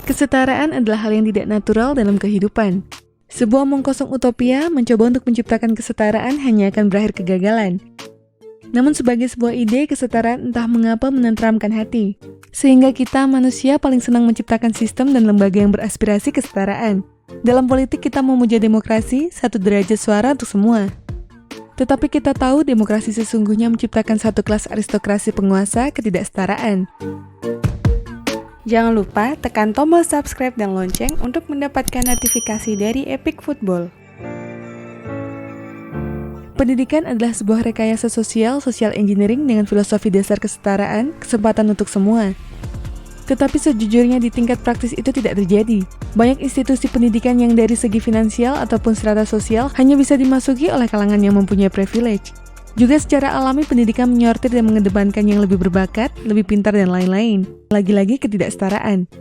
Kesetaraan adalah hal yang tidak natural dalam kehidupan. Sebuah omong kosong utopia mencoba untuk menciptakan kesetaraan hanya akan berakhir kegagalan. Namun sebagai sebuah ide, kesetaraan entah mengapa menenteramkan hati. Sehingga kita manusia paling senang menciptakan sistem dan lembaga yang beraspirasi kesetaraan. Dalam politik kita memuja demokrasi, satu derajat suara untuk semua. Tetapi kita tahu demokrasi sesungguhnya menciptakan satu kelas aristokrasi penguasa ketidaksetaraan. Jangan lupa tekan tombol subscribe dan lonceng untuk mendapatkan notifikasi dari Epic Football. Pendidikan adalah sebuah rekayasa social engineering dengan filosofi dasar kesetaraan, kesempatan untuk semua. Tetapi sejujurnya di tingkat praktis itu tidak terjadi. Banyak institusi pendidikan yang dari segi finansial ataupun strata sosial hanya bisa dimasuki oleh kalangan yang mempunyai privilege. Juga secara alami pendidikan menyortir dan mengedepankan yang lebih berbakat, lebih pintar dan lain-lain. Lagi-lagi ketidaksetaraan.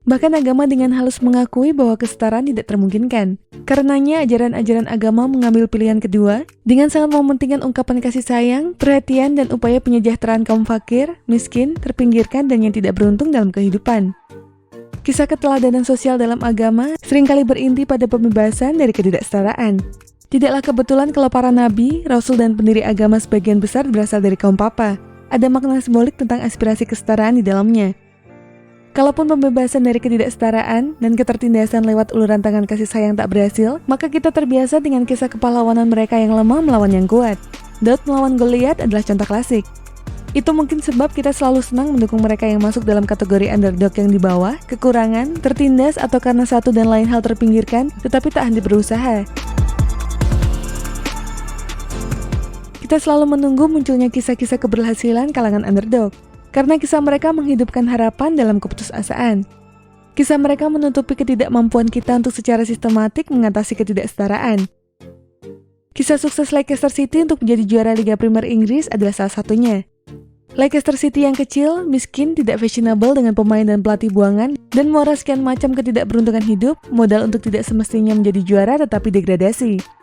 Bahkan agama dengan halus mengakui bahwa kesetaraan tidak termungkinkan. Karenanya ajaran-ajaran agama mengambil pilihan kedua dengan sangat mementingkan ungkapan kasih sayang, perhatian dan upaya penyejahteraan kaum fakir, miskin, terpinggirkan dan yang tidak beruntung dalam kehidupan. Kisah keteladanan sosial dalam agama seringkali berinti pada pembebasan dari ketidaksetaraan. Tidaklah kebetulan kalau para nabi, rasul dan pendiri agama sebagian besar berasal dari kaum papa. Ada makna simbolik tentang aspirasi kesetaraan di dalamnya. Kalaupun pembebasan dari ketidaksetaraan dan ketertindasan lewat uluran tangan kasih sayang tak berhasil, maka kita terbiasa dengan kisah kepahlawanan mereka yang lemah melawan yang kuat. Daud melawan Goliat adalah contoh klasik. Itu mungkin sebab kita selalu senang mendukung mereka yang masuk dalam kategori underdog yang di bawah, kekurangan, tertindas atau karena satu dan lain hal terpinggirkan, tetapi tak henti berusaha. Kita selalu menunggu munculnya kisah-kisah keberhasilan kalangan underdog, karena kisah mereka menghidupkan harapan dalam keputusasaan. Kisah mereka menutupi ketidakmampuan kita untuk secara sistematik mengatasi ketidaksetaraan. Kisah sukses Leicester City untuk menjadi juara Liga Premier Inggris adalah salah satunya. Leicester City yang kecil, miskin, tidak fashionable dengan pemain dan pelatih buangan, dan muara sekian macam ketidakberuntungan hidup, modal untuk tidak semestinya menjadi juara tetapi degradasi.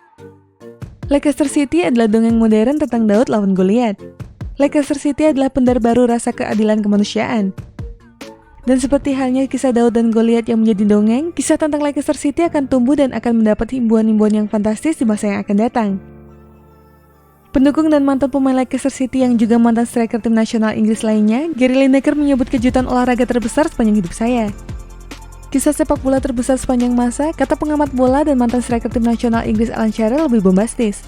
Leicester City adalah dongeng modern tentang Daud lawan Goliat. Leicester City adalah pendar baru rasa keadilan kemanusiaan. Dan seperti halnya kisah Daud dan Goliat yang menjadi dongeng, kisah tentang Leicester City akan tumbuh dan akan mendapat himbauan-himbauan yang fantastis di masa yang akan datang. Pendukung dan mantan pemain Leicester City yang juga mantan striker tim nasional Inggris lainnya, Gary Lineker menyebut kejutan olahraga terbesar sepanjang hidup saya. Kisah sepak bola terbesar sepanjang masa, kata pengamat bola dan mantan striker tim nasional Inggris Alan Shearer lebih bombastis.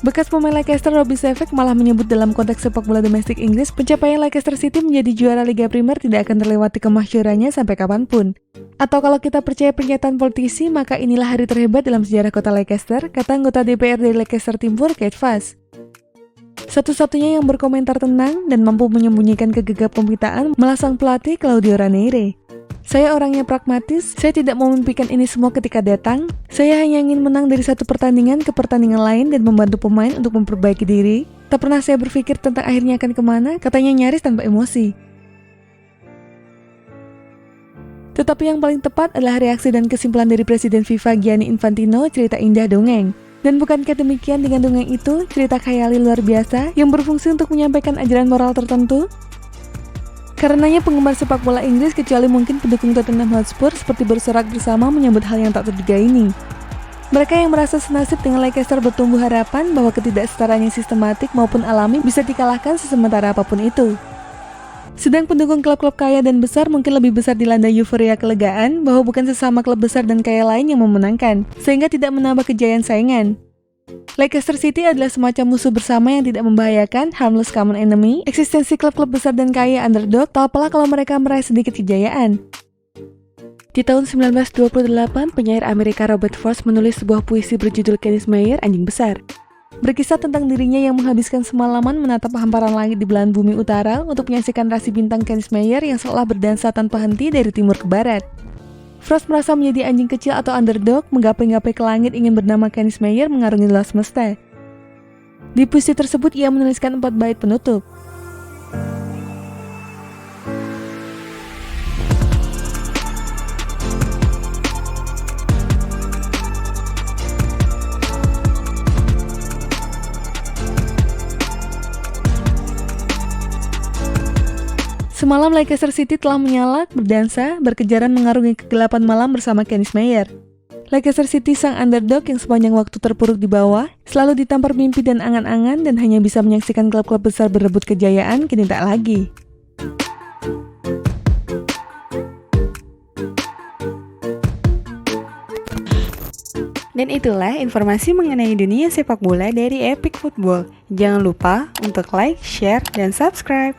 Bekas pemain Leicester Robbie Shevchuk malah menyebut dalam konteks sepak bola domestik Inggris, pencapaian Leicester City menjadi juara Liga Premier tidak akan terlewati kemasyhurannya sampai kapanpun. Atau kalau kita percaya pernyataan politisi, maka inilah hari terhebat dalam sejarah kota Leicester, kata anggota DPR dari Leicester Timur, Keith Fass. Satu-satunya yang berkomentar tenang dan mampu menyembunyikan kegegap pemberitaan malah sang pelatih Claudio Ranieri. Saya orangnya pragmatis, saya tidak mau memimpikan ini semua ketika datang. Saya hanya ingin menang dari satu pertandingan ke pertandingan lain dan membantu pemain untuk memperbaiki diri. Tak pernah saya berpikir tentang akhirnya akan kemana, katanya nyaris tanpa emosi. Tetapi yang paling tepat adalah reaksi dan kesimpulan dari Presiden FIFA Gianni Infantino, cerita indah dongeng. Dan bukankah demikian dengan dongeng itu, cerita khayali luar biasa yang berfungsi untuk menyampaikan ajaran moral tertentu? Karenanya penggemar sepak bola Inggris kecuali mungkin pendukung Tottenham Hotspur seperti bersorak bersama menyambut hal yang tak terduga ini. Mereka yang merasa senasib dengan Leicester bertumbuh harapan bahwa ketidaksetaraan yang sistematik maupun alami bisa dikalahkan sesementara apapun itu. Sedang pendukung klub-klub kaya dan besar mungkin lebih besar dilanda euforia kelegaan bahwa bukan sesama klub besar dan kaya lain yang memenangkan, sehingga tidak menambah kejayaan saingan. Leicester City adalah semacam musuh bersama yang tidak membahayakan, harmless common enemy. Eksistensi klub-klub besar dan kaya underdog, tak apalah kalau mereka meraih sedikit kejayaan. Di tahun 1928, penyair Amerika Robert Frost menulis sebuah puisi berjudul Canis Mayer, Anjing Besar. Berkisah tentang dirinya yang menghabiskan semalaman menatap hamparan langit di belahan bumi utara untuk menyaksikan rasi bintang Canis Mayer yang seolah berdansa tanpa henti dari timur ke barat. Frost merasa menjadi anjing kecil atau underdog, menggapai-gapai ke langit ingin bernama Canis Mayer mengarungi luas semesta. Di puisi tersebut ia menuliskan 4 bait penutup. Semalam Leicester City telah menyala, berdansa, berkejaran mengarungi kegelapan malam bersama Kenny Meyer. Leicester City sang underdog yang sepanjang waktu terpuruk di bawah, selalu ditampar mimpi dan angan-angan dan hanya bisa menyaksikan klub-klub besar berebut kejayaan, kini tak lagi. Dan itulah informasi mengenai dunia sepak bola dari Epic Football. Jangan lupa untuk like, share, dan subscribe.